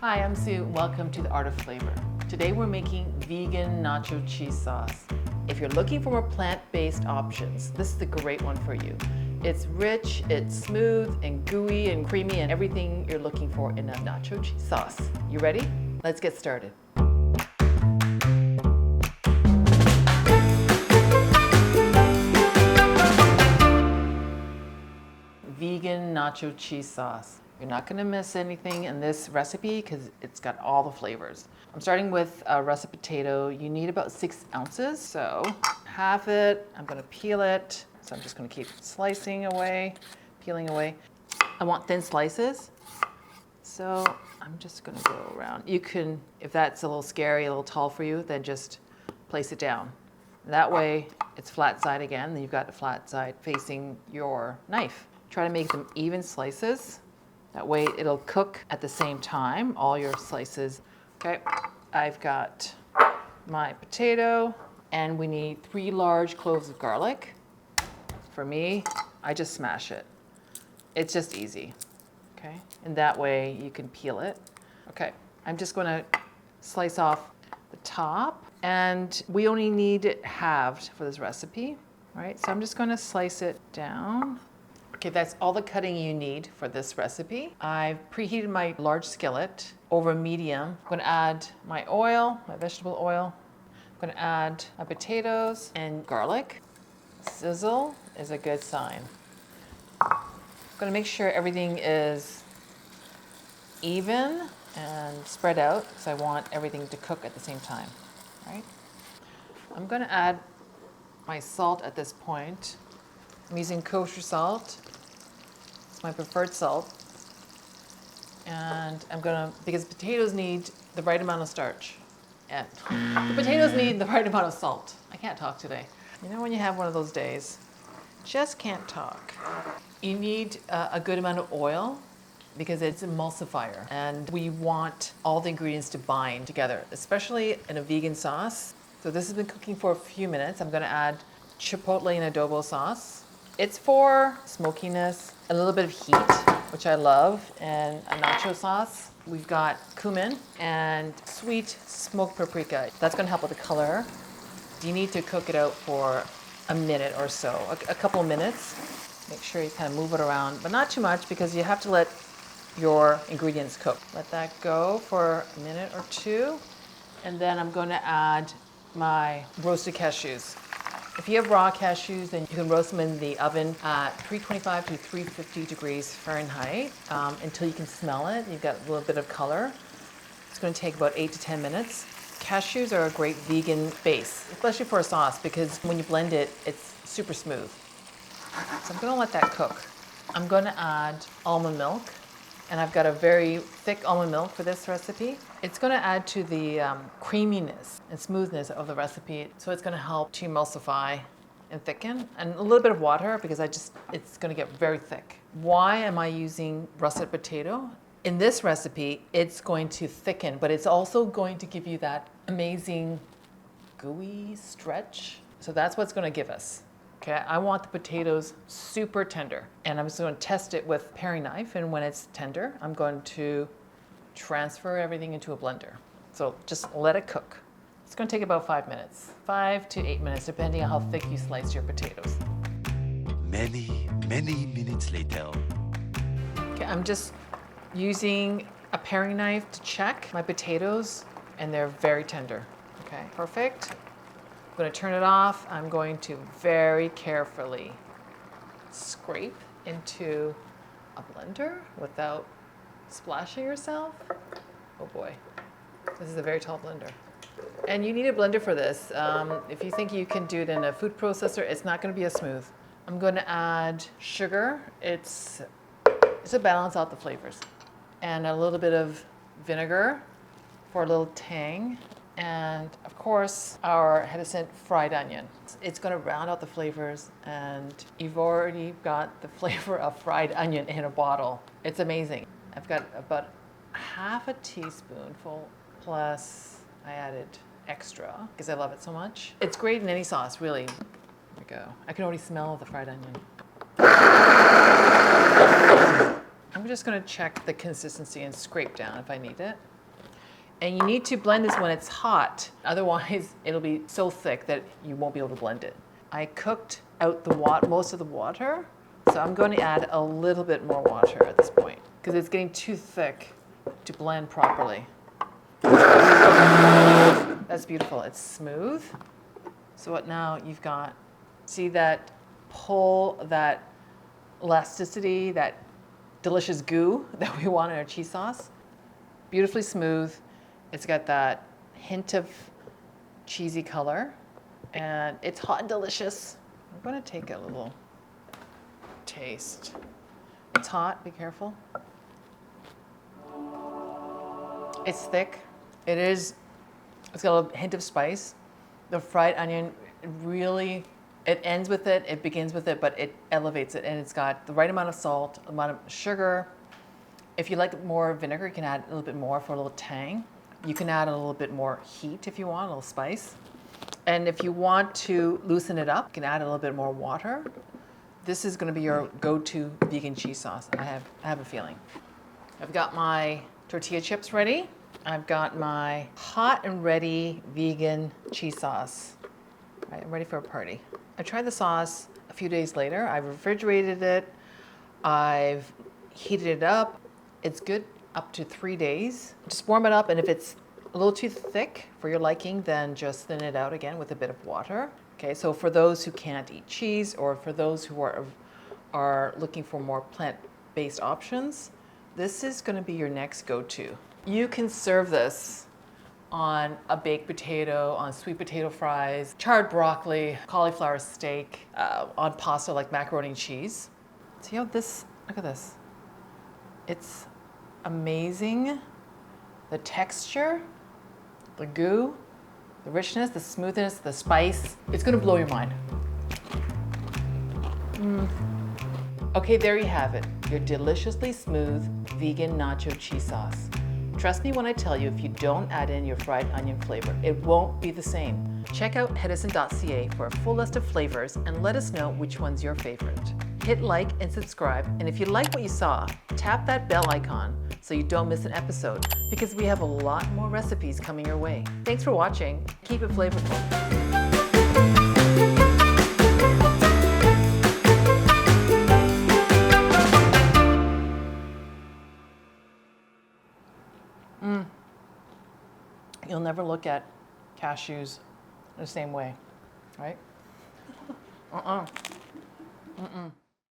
Hi, I'm Sue. Welcome to the Art of Flavor. Today we're making vegan nacho cheese sauce. If you're looking for more plant-based options, this is the great one for you. It's rich, it's smooth and gooey and creamy and everything you're looking for in a nacho cheese sauce. You ready? Let's get started. Vegan nacho cheese sauce. You're not going to miss anything in this recipe because it's got all the flavors. I'm starting with a russet potato. You need about 6 ounces, so half it. I'm going to peel it, so I'm just going to keep slicing away, peeling away. I want thin slices, so I'm just going to go around. You can, if that's a little scary, a little tall for you, then just place it down. That way it's flat side again, then you've got the flat side facing your knife. Try to make them even slices. That way it'll cook at the same time, all your slices. Okay, I've got my potato and we need 3 large cloves of garlic. For me, I just smash it. It's just easy, okay? And that way you can peel it. Okay, I'm just gonna slice off the top and we only need it halved for this recipe, right? So I'm just gonna slice it down. Okay, that's all the cutting you need for this recipe. I've preheated my large skillet over medium. I'm gonna add my oil, my vegetable oil. I'm gonna add my potatoes and garlic. Sizzle is a good sign. I'm gonna make sure everything is even and spread out because I want everything to cook at the same time, right? I'm gonna add my salt at this point. I'm using kosher salt. It's my preferred salt. And I'm gonna, because potatoes need the right amount of starch. And the potatoes need the right amount of salt. I can't talk today. You know when you have one of those days, just can't talk. You need a good amount of oil because it's an emulsifier. And we want all the ingredients to bind together, especially in a vegan sauce. So this has been cooking for a few minutes. I'm gonna add chipotle and adobo sauce. It's for smokiness, a little bit of heat, which I love, and a nacho sauce. We've got cumin and sweet smoked paprika. That's gonna help with the color. You need to cook it out for a minute or so, a couple of minutes. Make sure you kind of move it around, but not too much because you have to let your ingredients cook. Let that go for a minute or 2. And then I'm gonna add my roasted cashews. If you have raw cashews, then you can roast them in the oven at 325 to 350 degrees Fahrenheit until you can smell it. You've got a little bit of color. It's going to take about 8 to 10 minutes. Cashews are a great vegan base, especially for a sauce, because when you blend it, it's super smooth. So I'm going to let that cook. I'm going to add almond milk. And I've got a very thick almond milk for this recipe. It's gonna add to the creaminess and smoothness of the recipe. So it's gonna help to emulsify and thicken. And a little bit of water because it's gonna get very thick. Why am I using russet potato? In this recipe, it's going to thicken, but it's also going to give you that amazing gooey stretch. So that's what's gonna give us. Okay, I want the potatoes super tender, and I'm just going to test it with a paring knife, and when it's tender, I'm going to transfer everything into a blender. So just let it cook. It's going to take about 5 minutes, 5 to 8 minutes, depending on how thick you slice your potatoes. Many minutes later. Okay, I'm just using a paring knife to check my potatoes, and they're very tender. Okay, perfect. I'm going to turn it off. I'm going to very carefully scrape into a blender without splashing yourself. Oh boy, this is a very tall blender. And you need a blender for this. If you think you can do it in a food processor, it's not going to be as smooth. I'm going to add sugar. It's to balance out the flavors. And a little bit of vinegar for a little tang. And of course, our Hedison fried onion. It's going to round out the flavors, and you've already got the flavor of fried onion in a bottle. It's amazing. I've got about half a teaspoonful, plus I added extra because I love it so much. It's great in any sauce, really. There we go. I can already smell the fried onion. I'm just going to check the consistency and scrape down if I need it. And you need to blend this when it's hot. Otherwise, it'll be so thick that you won't be able to blend it. I cooked out most of the water, so I'm going to add a little bit more water at this point because it's getting too thick to blend properly. That's beautiful. It's smooth. So what now you've got, see that pull, that elasticity, that delicious goo that we want in our cheese sauce? Beautifully smooth. It's got that hint of cheesy color, and it's hot and delicious. I'm going to take a little taste. It's hot, be careful. It's thick. It's got a hint of spice. The fried onion really, it ends with it, it begins with it, but it elevates it, and it's got the right amount of salt, amount of sugar. If you like more vinegar, you can add a little bit more for a little tang. You can add a little bit more heat if you want, a little spice. And if you want to loosen it up, you can add a little bit more water. This is going to be your go-to vegan cheese sauce, I have a feeling. I've got my tortilla chips ready. I've got my hot and ready vegan cheese sauce. All right, I'm ready for a party. I tried the sauce a few days later. I refrigerated it. I've heated it up. It's good up to 3 days. Just warm it up, and if it's a little too thick for your liking, then just thin it out again with a bit of water. Okay, so for those who can't eat cheese, or for those who are looking for more plant-based options, this is going to be your next go-to. You can serve this on a baked potato, on sweet potato fries, charred broccoli, cauliflower steak, on pasta like macaroni and cheese. See how this, look at this. It's amazing. The texture, the goo, the richness, the smoothness, the spice. It's gonna blow your mind. Okay, there you have it. Your deliciously smooth vegan nacho cheese sauce. Trust me when I tell you, if you don't add in your fried onion flavor, it won't be the same. Check out hedison.ca for a full list of flavors and let us know which one's your favorite. Hit like and subscribe, and if you like what you saw, tap that bell icon so you don't miss an episode, because we have a lot more recipes coming your way. Thanks for watching. Keep it flavorful. You'll never look at cashews the same way, right?